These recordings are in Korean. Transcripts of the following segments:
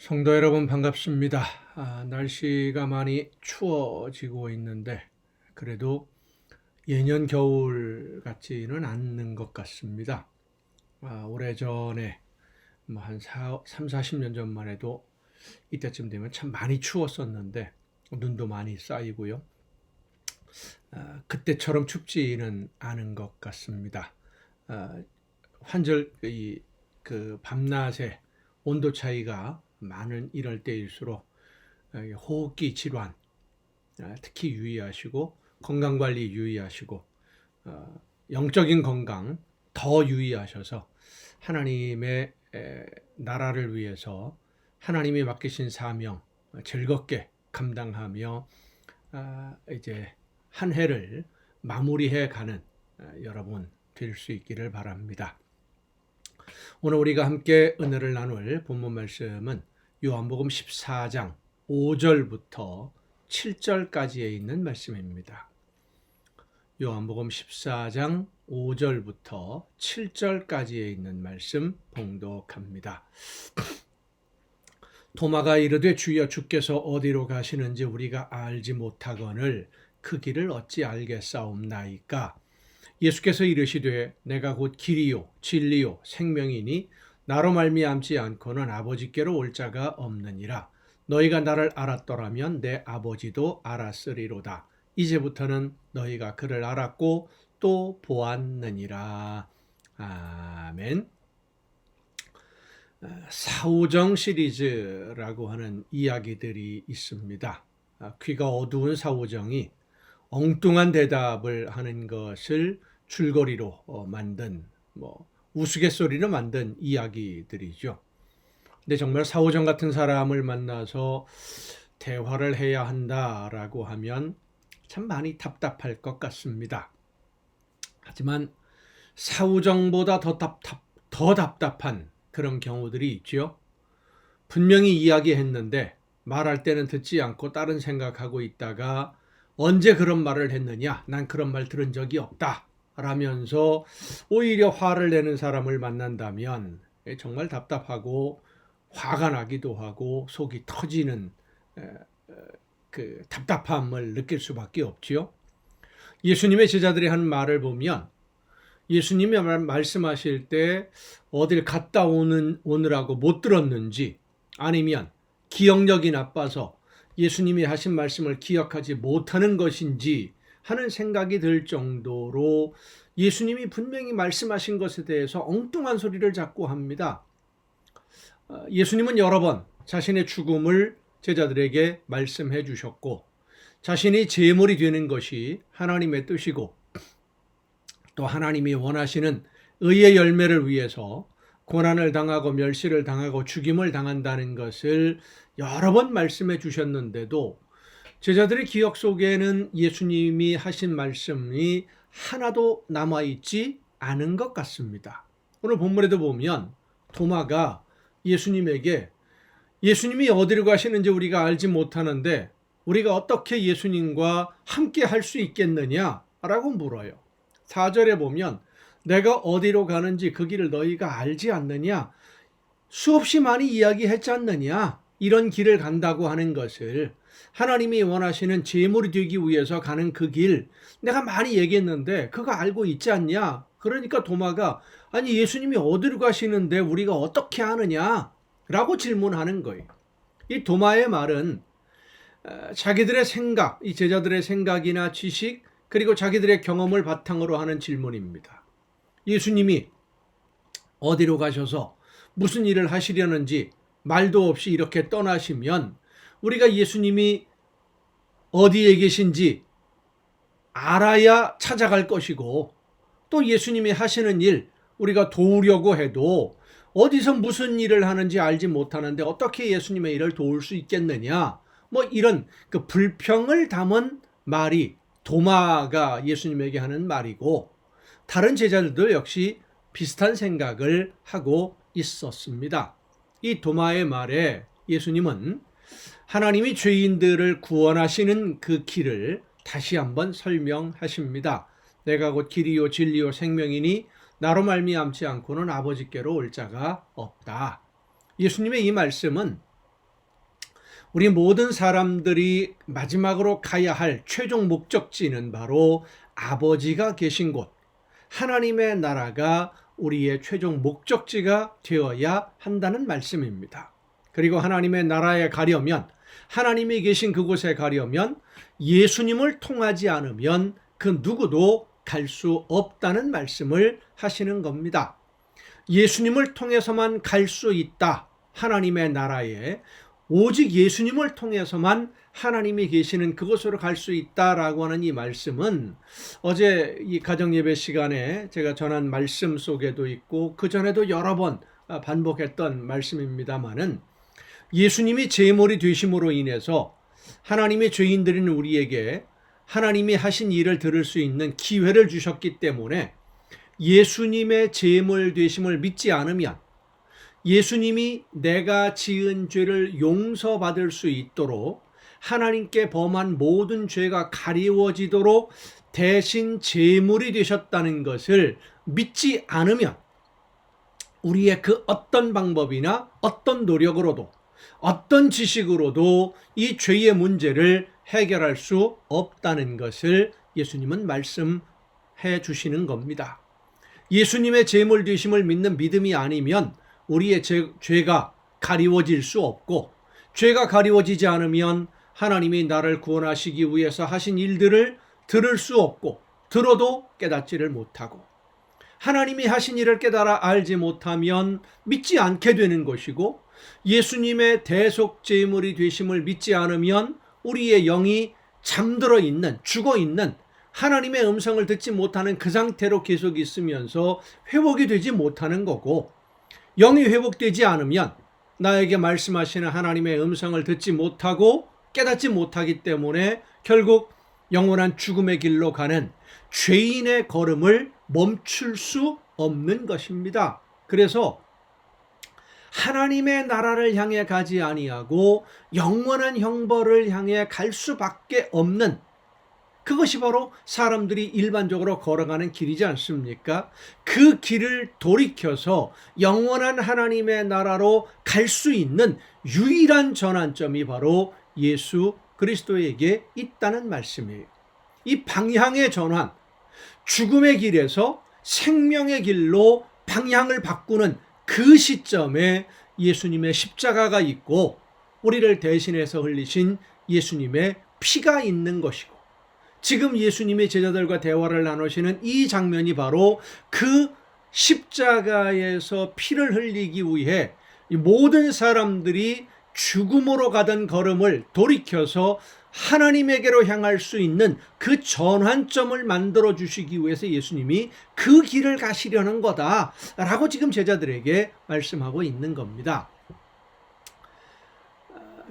성도 여러분 반갑습니다. 날씨가 많이 추워지고 있는데 그래도 예년 겨울 같지는 않는 것 같습니다. 오래전에 한 3, 40년 전만 해도 이때쯤 되면 참 많이 추웠었는데 눈도 많이 쌓이고요. 그때처럼 춥지는 않은 것 같습니다. 환절 그 밤낮의 온도 차이가 많은 이럴 때일수록 호흡기 질환 특히 유의하시고 건강관리 유의하시고 영적인 건강 더 유의하셔서 하나님의 나라를 위해서 하나님이 맡기신 사명 즐겁게 감당하며 이제 한 해를 마무리해 가는 여러분 될 수 있기를 바랍니다. 오늘 우리가 함께 은혜를 나눌 본문 말씀은 요한복음 14장 5절부터 7절까지에 있는 말씀입니다. 요한복음 14장 5절부터 7절까지에 있는 말씀 봉독합니다. 도마가 이르되 주여 주께서 어디로 가시는지 우리가 알지 못하거늘 그 길을 어찌 알겠사옵나이까. 예수께서 이르시되 내가 곧 길이요 진리요 생명이니 나로 말미암지 않고는 아버지께로 올 자가 없느니라. 너희가 나를 알았더라면 내 아버지도 알았으리로다. 이제부터는 너희가 그를 알았고 또 보았느니라. 아멘. 사후정 시리즈라고 하는 이야기들이 있습니다. 귀가 어두운 사후정이 엉뚱한 대답을 하는 것을 줄거리로 만든 우스갯소리로 만든 이야기들이죠. 근데 정말 사후정 같은 사람을 만나서 대화를 해야 한다라고 하면 참 많이 답답할 것 같습니다. 하지만 사후정보다 더 답답한 그런 경우들이 있죠. 분명히 이야기했는데 말할 때는 듣지 않고 다른 생각하고 있다가 언제 그런 말을 했느냐? 난 그런 말 들은 적이 없다. 라면서 오히려 화를 내는 사람을 만난다면 정말 답답하고 화가 나기도 하고 속이 터지는 그 답답함을 느낄 수밖에 없지요. 예수님의 제자들이 하는 말을 보면 예수님이 말씀하실 때 어딜 갔다 오느라고 못 들었는지 아니면 기억력이 나빠서 예수님이 하신 말씀을 기억하지 못하는 것인지 하는 생각이 들 정도로 예수님이 분명히 말씀하신 것에 대해서 엉뚱한 소리를 자꾸 합니다. 예수님은 여러 번 자신의 죽음을 제자들에게 말씀해 주셨고 자신이 제물이 되는 것이 하나님의 뜻이고 또 하나님이 원하시는 의의 열매를 위해서 고난을 당하고 멸시를 당하고 죽임을 당한다는 것을 여러 번 말씀해 주셨는데도 제자들의 기억 속에는 예수님이 하신 말씀이 하나도 남아있지 않은 것 같습니다. 오늘 본문에도 보면 도마가 예수님에게 예수님이 어디로 가시는지 우리가 알지 못하는데 우리가 어떻게 예수님과 함께 할 수 있겠느냐라고 물어요. 4절에 보면 내가 어디로 가는지 그 길을 너희가 알지 않느냐? 수없이 많이 이야기했지 않느냐? 이런 길을 간다고 하는 것을 하나님이 원하시는 제물이 되기 위해서 가는 그 길 내가 많이 얘기했는데 그거 알고 있지 않냐? 그러니까 도마가 아니 예수님이 어디로 가시는데 우리가 어떻게 아느냐? 라고 질문하는 거예요. 이 도마의 말은 자기들의 생각, 이 제자들의 생각이나 지식 그리고 자기들의 경험을 바탕으로 하는 질문입니다. 예수님이 어디로 가셔서 무슨 일을 하시려는지 말도 없이 이렇게 떠나시면 우리가 예수님이 어디에 계신지 알아야 찾아갈 것이고 또 예수님이 하시는 일 우리가 도우려고 해도 어디서 무슨 일을 하는지 알지 못하는데 어떻게 예수님의 일을 도울 수 있겠느냐 이런 그 불평을 담은 말이 도마가 예수님에게 하는 말이고 다른 제자들도 역시 비슷한 생각을 하고 있었습니다. 이 도마의 말에 예수님은 하나님이 죄인들을 구원하시는 그 길을 다시 한번 설명하십니다. 내가 곧 길이요 진리요 생명이니 나로 말미암지 않고는 아버지께로 올 자가 없다. 예수님의 이 말씀은 우리 모든 사람들이 마지막으로 가야 할 최종 목적지는 바로 아버지가 계신 곳, 하나님의 나라가 우리의 최종 목적지가 되어야 한다는 말씀입니다. 그리고 하나님의 나라에 가려면, 하나님이 계신 그곳에 가려면 예수님을 통하지 않으면 그 누구도 갈 수 없다는 말씀을 하시는 겁니다. 예수님을 통해서만 갈 수 있다. 하나님의 나라에 오직 예수님을 통해서만 하나님이 계시는 그곳으로 갈 수 있다라고 하는 이 말씀은 어제 이 가정예배 시간에 제가 전한 말씀 속에도 있고 그 전에도 여러 번 반복했던 말씀입니다마는, 예수님이 제물이 되심으로 인해서 하나님의 죄인들인 우리에게 하나님이 하신 일을 들을 수 있는 기회를 주셨기 때문에, 예수님의 제물 되심을 믿지 않으면 예수님이 내가 지은 죄를 용서받을 수 있도록, 하나님께 범한 모든 죄가 가리워지도록 대신 제물이 되셨다는 것을 믿지 않으면 우리의 그 어떤 방법이나 어떤 노력으로도 어떤 지식으로도 이 죄의 문제를 해결할 수 없다는 것을 예수님은 말씀해 주시는 겁니다. 예수님의 제물 되심을 믿는 믿음이 아니면 우리의 죄가 가리워질 수 없고, 죄가 가리워지지 않으면 하나님이 나를 구원하시기 위해서 하신 일들을 들을 수 없고, 들어도 깨닫지를 못하고, 하나님이 하신 일을 깨달아 알지 못하면 믿지 않게 되는 것이고, 예수님의 대속 제물이 되심을 믿지 않으면 우리의 영이 잠들어 있는, 죽어 있는, 하나님의 음성을 듣지 못하는 그 상태로 계속 있으면서 회복이 되지 못하는 거고, 영이 회복되지 않으면 나에게 말씀하시는 하나님의 음성을 듣지 못하고 깨닫지 못하기 때문에 결국 영원한 죽음의 길로 가는 죄인의 걸음을 멈출 수 없는 것입니다. 그래서 하나님의 나라를 향해 가지 아니하고 영원한 형벌을 향해 갈 수밖에 없는, 그것이 바로 사람들이 일반적으로 걸어가는 길이지 않습니까? 그 길을 돌이켜서 영원한 하나님의 나라로 갈 수 있는 유일한 전환점이 바로 예수 그리스도에게 있다는 말씀이에요. 이 방향의 전환, 죽음의 길에서 생명의 길로 방향을 바꾸는 그 시점에 예수님의 십자가가 있고, 우리를 대신해서 흘리신 예수님의 피가 있는 것이고, 지금 예수님이 제자들과 대화를 나누시는 이 장면이 바로 그 십자가에서 피를 흘리기 위해 모든 사람들이 죽음으로 가던 걸음을 돌이켜서 하나님에게로 향할 수 있는 그 전환점을 만들어 주시기 위해서 예수님이 그 길을 가시려는 거다라고 지금 제자들에게 말씀하고 있는 겁니다.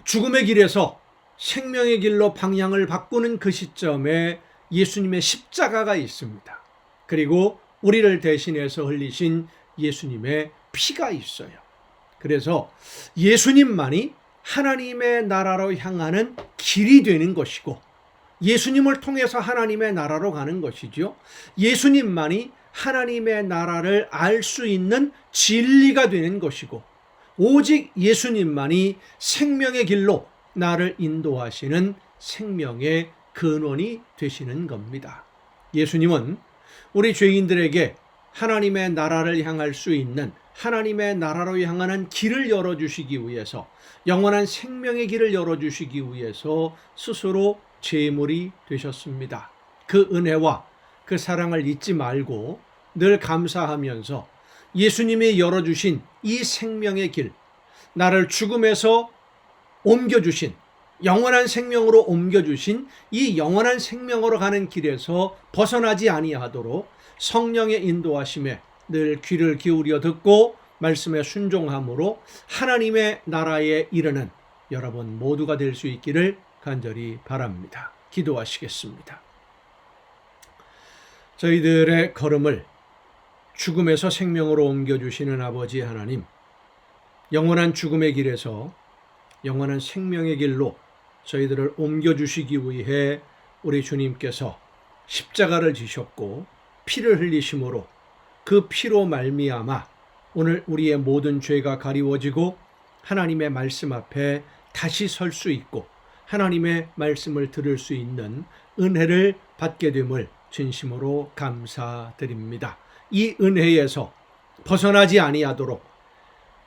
죽음의 길에서 생명의 길로 방향을 바꾸는 그 시점에 예수님의 십자가가 있습니다. 그리고 우리를 대신해서 흘리신 예수님의 피가 있어요. 그래서 예수님만이 하나님의 나라로 향하는 길이 되는 것이고, 예수님을 통해서 하나님의 나라로 가는 것이죠. 예수님만이 하나님의 나라를 알 수 있는 진리가 되는 것이고, 오직 예수님만이 생명의 길로 나를 인도하시는 생명의 근원이 되시는 겁니다. 예수님은 우리 죄인들에게 하나님의 나라를 향할 수 있는, 하나님의 나라로 향하는 길을 열어주시기 위해서, 영원한 생명의 길을 열어주시기 위해서 스스로 제물이 되셨습니다. 그 은혜와 그 사랑을 잊지 말고 늘 감사하면서 예수님이 열어주신 이 생명의 길, 나를 죽음에서 옮겨주신, 영원한 생명으로 옮겨주신 이 영원한 생명으로 가는 길에서 벗어나지 아니하도록 성령의 인도하심에 늘 귀를 기울여 듣고 말씀에 순종함으로 하나님의 나라에 이르는 여러분 모두가 될 수 있기를 간절히 바랍니다. 기도하시겠습니다. 저희들의 걸음을 죽음에서 생명으로 옮겨주시는 아버지 하나님, 영원한 죽음의 길에서 영원한 생명의 길로 저희들을 옮겨주시기 위해 우리 주님께서 십자가를 지셨고 피를 흘리심으로 그 피로 말미암아 오늘 우리의 모든 죄가 가리워지고 하나님의 말씀 앞에 다시 설 수 있고 하나님의 말씀을 들을 수 있는 은혜를 받게 됨을 진심으로 감사드립니다. 이 은혜에서 벗어나지 아니하도록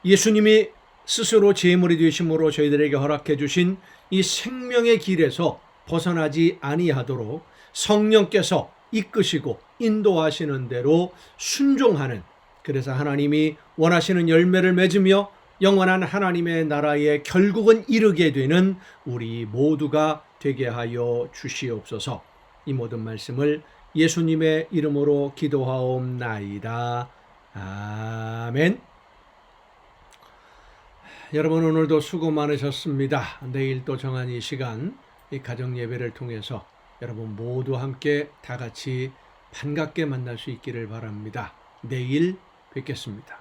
예수님이 스스로 제물이 되심으로 저희들에게 허락해 주신 이 생명의 길에서 벗어나지 아니하도록 성령께서 이끄시고 인도하시는 대로 순종하는, 그래서 하나님이 원하시는 열매를 맺으며 영원한 하나님의 나라에 결국은 이르게 되는 우리 모두가 되게 하여 주시옵소서. 이 모든 말씀을 예수님의 이름으로 기도하옵나이다. 아멘. 여러분, 오늘도 수고 많으셨습니다. 내일 또 정한 이 시간, 이 가정 예배를 통해서 여러분 모두 함께 다 같이 반갑게 만날 수 있기를 바랍니다. 내일 뵙겠습니다.